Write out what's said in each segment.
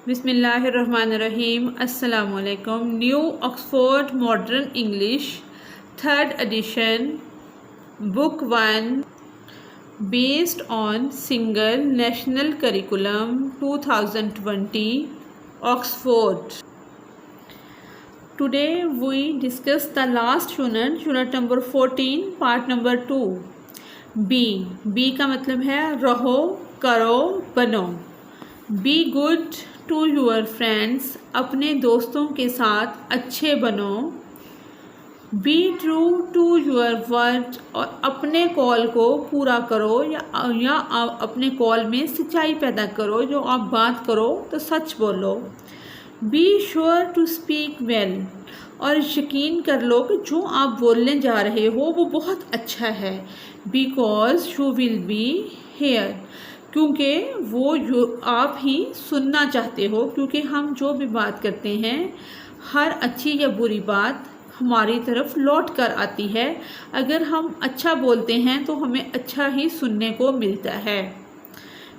बिस्मिल्लाहिर्रहमानिर्रहीम। अस्सलामुअलैकुम। New Oxford modern English 3rd edition, book 1, based on single national curriculum 2020, Oxford. Today we discuss the last unit number 14, part number 2. Be का मतलब है रहो, करो, बनो। Be good to your friends, अपने दोस्तों के साथ अच्छे बनो। Be true to your word, और अपने कॉल को पूरा करो या अपने कॉल में सच्चाई पैदा करो। जो आप बात करो तो सच बोलो। Be sure to speak well, और यकीन कर लो कि जो आप बोलने जा रहे हो वो बहुत अच्छा है। Because you will be here, क्योंकि वो जो आप ही सुनना चाहते हो। क्योंकि हम जो भी बात करते हैं, हर अच्छी या बुरी बात हमारी तरफ लौट कर आती है। अगर हम अच्छा बोलते हैं तो हमें अच्छा ही सुनने को मिलता है।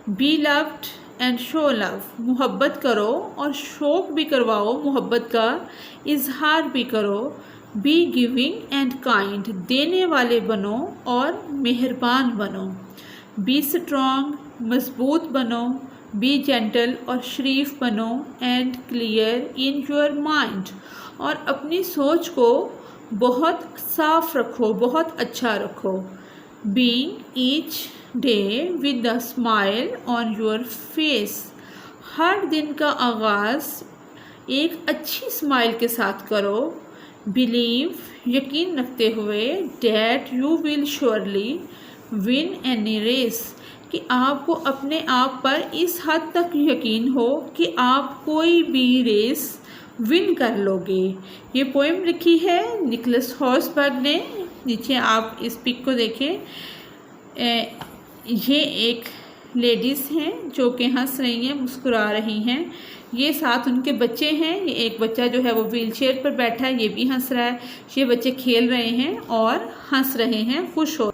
Be loved and show love, मोहब्बत करो और शौक भी करवाओ, मोहब्बत का इजहार भी करो। बी गिविंग एंड काइंड, देने वाले बनो और मेहरबान बनो। बी स्ट्रॉन्ग, मजबूत बनो। बी जेंटल, और शरीफ बनो। And clear in your mind, और अपनी सोच को बहुत साफ रखो, बहुत अच्छा रखो। Being each day with a smile on your face, हर दिन का आगाज़ एक अच्छी स्माइल के साथ करो। बिलीव, यकीन रखते हुए, that you will surely win any race, कि आपको अपने आप पर इस हद तक यकीन हो कि आप कोई भी रेस विन कर लोगे। ये पोएम लिखी है निकोलस हॉर्सबर्ग ने। नीचे आप इस पिक को देखें। ये एक लेडीज़ हैं जो कि हंस रही हैं, मुस्कुरा रही हैं। ये साथ उनके बच्चे हैं। ये एक बच्चा जो है वो व्हील चेयर पर बैठा है, ये भी हंस रहा है। ये बच्चे खेल रहे हैं और हंस रहे हैं, खुश हो।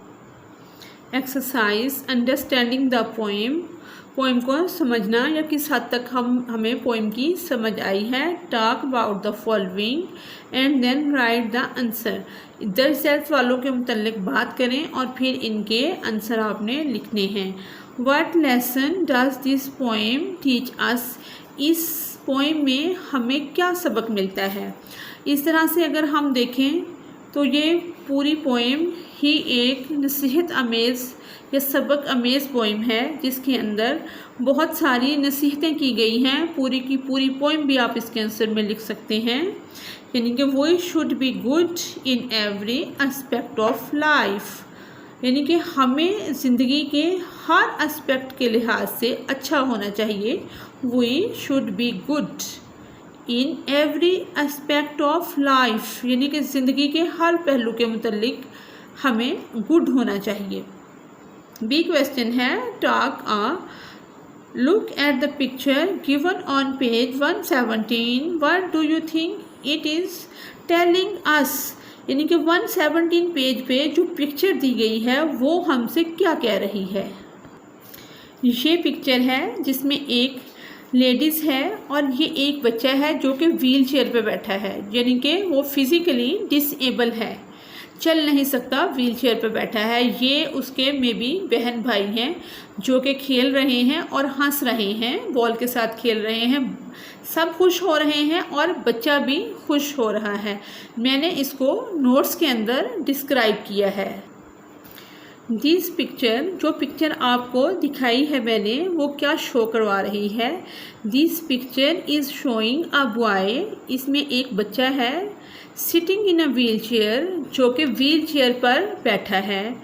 Exercise understanding the poem, poem को समझना या किस हद तक हमें पोएम की समझ आई है। Talk about the following and then write the answer, दर्ज सेल्स वालों के मुतल्लिक बात करें और फिर इनके आंसर आपने लिखने हैं। What lesson does this poem teach us, इस पोएम में हमें क्या सबक मिलता है। इस तरह से अगर हम देखें तो ये पूरी पोएम ही एक नसीहत आमेज़ या सबक अमेज़ पोएम है, जिसके अंदर बहुत सारी नसीहतें की गई हैं। पूरी की पूरी पोएम भी आप इसके आंसर में लिख सकते हैं। यानी कि we should be good in every aspect of life, यानी कि हमें ज़िंदगी के हर एस्पेक्ट के लिहाज से अच्छा होना चाहिए। We should be good in every aspect of life, यानी कि ज़िंदगी के हर पहलू के मुतल्लिक हमें गुड होना चाहिए। बी क्वेश्चन है, talk look at the picture given on page 117, what do you think it is telling us, यानी कि 117 पेज पे जो पिक्चर दी गई है वो हमसे क्या कह रही है। ये पिक्चर है जिसमें एक लेडीज़ है और ये एक बच्चा है जो कि व्हील चेयर पर बैठा है, यानी कि वो फिज़िकली डिसेबल है, चल नहीं सकता, व्हील चेयर पर बैठा है। ये उसके मे बी बहन भाई हैं जो कि खेल रहे हैं और हंस रहे हैं, बॉल के साथ खेल रहे हैं। सब खुश हो रहे हैं और बच्चा भी खुश हो रहा है। मैंने इसको नोट्स के अंदर डिस्क्राइब किया है। दिस पिक्चर, जो पिक्चर आपको दिखाई है मैंने, वो क्या शो करवा रही है। This picture is showing a boy, इसमें एक बच्चा है। Sitting in a wheelchair, जो कि व्हील चेयर पर बैठा है।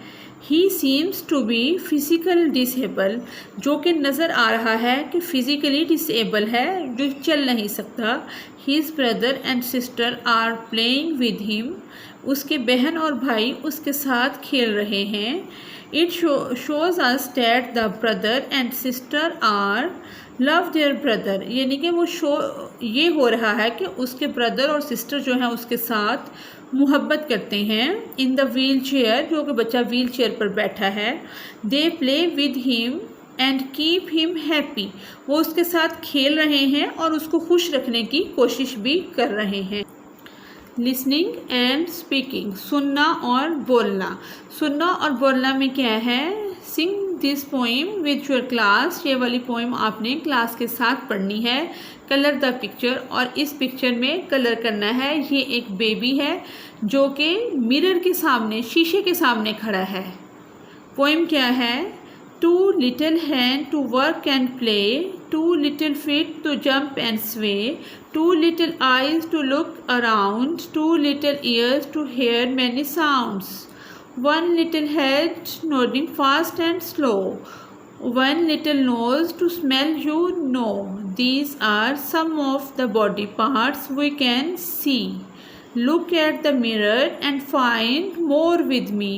He seems to be physical disable, जो कि नज़र आ रहा है कि फिज़िकली डिसेबल है, जो चल नहीं सकता। His brother and sister are playing with him, उसके बहन और भाई उसके साथ खेल रहे हैं। It shows us that the brother and sister are love their brother, यानी कि वो ये हो रहा है कि उसके ब्रदर और सिस्टर जो हैं उसके साथ मोहब्बत करते हैं। इन द व्हील चेयर, जो कि बच्चा व्हील चेयर पर बैठा है। They play with him and keep him happy. वो उसके साथ खेल रहे हैं और उसको खुश रखने की कोशिश भी कर रहे हैं। लिसनिंग एंड स्पीकिंग, सुनना और बोलना। सुनना और बोलना में क्या है, सिंग this poem with your class. ये वाली पोइम आपने क्लास के साथ पढ़नी है। कलर द पिक्चर, और इस पिक्चर में कलर करना है। ये एक बेबी है जो कि मिरर के सामने, शीशे के सामने खड़ा है। पोइम क्या है, two little hand to work and play, two little feet to jump and sway, two little eyes to look around, two little ears to hear many sounds, one little head nodding fast and slow, one little nose to smell you know. These are some of the body parts we can see. Look at the mirror and find more with me.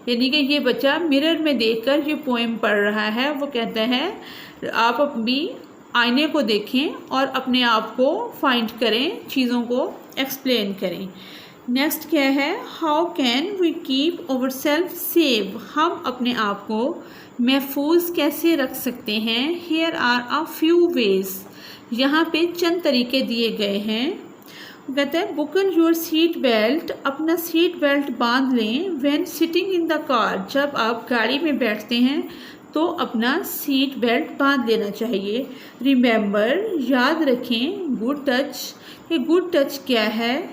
यानी कि ये बच्चा mirror में देखकर ये poem पढ़ रहा है। वो कहता है आप भी आईने को देखें और अपने आप को फाइंड करें, चीज़ों को एक्सप्लेन करें। नेक्स्ट क्या है, how can we keep our self safe. हम अपने आप को महफूज कैसे रख सकते हैं। Here are a few ways, यहाँ पे चंद तरीके दिए गए हैं। कहते हैं बुकल योर सीट बेल्ट, अपना सीट बेल्ट बांध लें। When sitting in the car, जब आप गाड़ी में बैठते हैं तो अपना सीट बेल्ट बांध लेना चाहिए। रिमेंबर, याद रखें। गुड टच, कि गुड टच क्या है,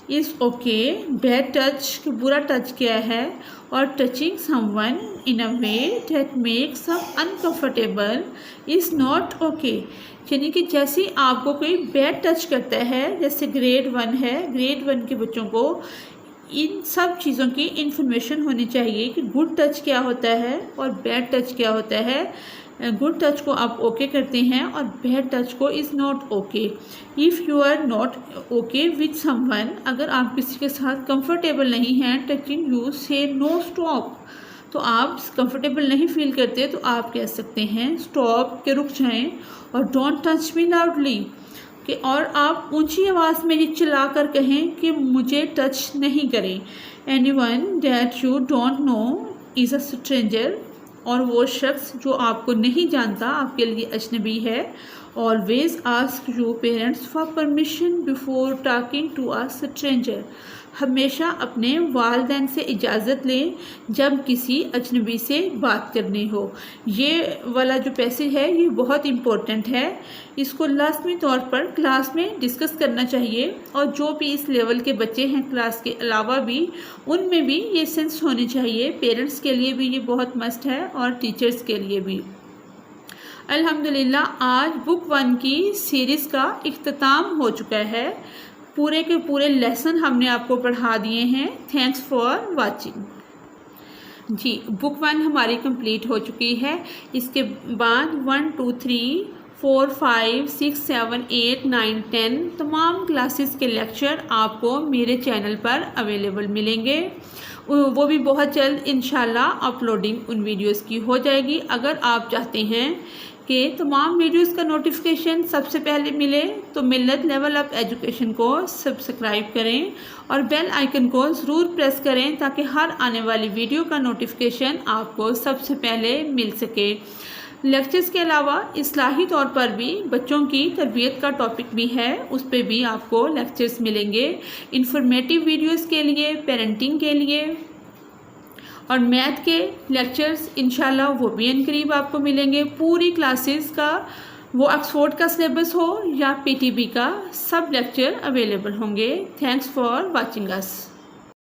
इज़ ओके। बैड टच, कि बुरा टच क्या है। और touching someone in a way that makes some uncomfortable is not okay. यानी कि जैसे आपको कोई बैड टच करता है, जैसे ग्रेड 1 है, ग्रेड 1 के बच्चों को इन सब चीज़ों की इन्फॉर्मेशन होनी चाहिए कि गुड टच क्या होता है और बैड टच क्या होता है। गुड टच को आप ओके करते हैं और बैड टच को is not okay. If you are not okay with someone, अगर आप किसी के साथ कंफर्टेबल नहीं हैं, touching you say no stop. तो आप कंफर्टेबल नहीं फील करते तो आप कह सकते हैं स्टॉप, के रुक जाएं। और डोंट टच मी लाउडली, कि और आप ऊंची आवाज़ में ये चिल्ला कर कहें कि मुझे टच नहीं करें। Anyone that you don't know is a stranger, और वो शख्स जो आपको नहीं जानता, आपके लिए अजनबी है। Always ask your parents for permission before talking to a stranger, हमेशा अपने वालिदैन से इजाज़त लें जब किसी अजनबी से बात करनी हो। ये वाला जो पैसेज है ये बहुत इम्पोर्टेंट है, इसको लाजमी तौर पर क्लास में डिस्कस करना चाहिए। और जो भी इस लेवल के बच्चे हैं क्लास के अलावा भी, उनमें भी ये सेंस होनी चाहिए। पेरेंट्स के लिए भी ये बहुत मस्ट है और टीचर्स के लिए भी। अल्हम्दुलिल्लाह आज बुक 1 की सीरीज़ का इख्तिताम हो चुका है। पूरे के पूरे लेसन हमने आपको पढ़ा दिए हैं। Thanks for watching. जी, बुक 1 हमारी कंप्लीट हो चुकी है। इसके बाद 1, 2, 3, 4, 5, 6, 7, 8, 9, 10 तमाम क्लासेस के लेक्चर आपको मेरे चैनल पर अवेलेबल मिलेंगे। वो भी बहुत जल्द इंशाल्लाह अपलोडिंग उन वीडियोस की हो जाएगी। अगर आप चाहते हैं कि तमाम वीडियोस का नोटिफिकेशन सबसे पहले मिले तो मिल्लत लेवल अप एजुकेशन को सब्सक्राइब करें और बेल आइकन को ज़रूर प्रेस करें ताकि हर आने वाली वीडियो का नोटिफिकेशन आपको सबसे पहले मिल सके। लेक्चर्स के अलावा इस्लाही तौर पर भी बच्चों की तरबियत का टॉपिक भी है, उस पर भी आपको लेक्चर्स मिलेंगे। इंफॉर्मेटिव वीडियोस के लिए, पेरेंटिंग के लिए और मैथ के लेक्चर्स इंशाल्लाह वो भी इनकरीब आपको मिलेंगे। पूरी क्लासेस का, वो ऑक्सफोर्ड का सिलेबस हो या पीटीबी का, सब लेक्चर अवेलेबल होंगे। Thanks for watching us.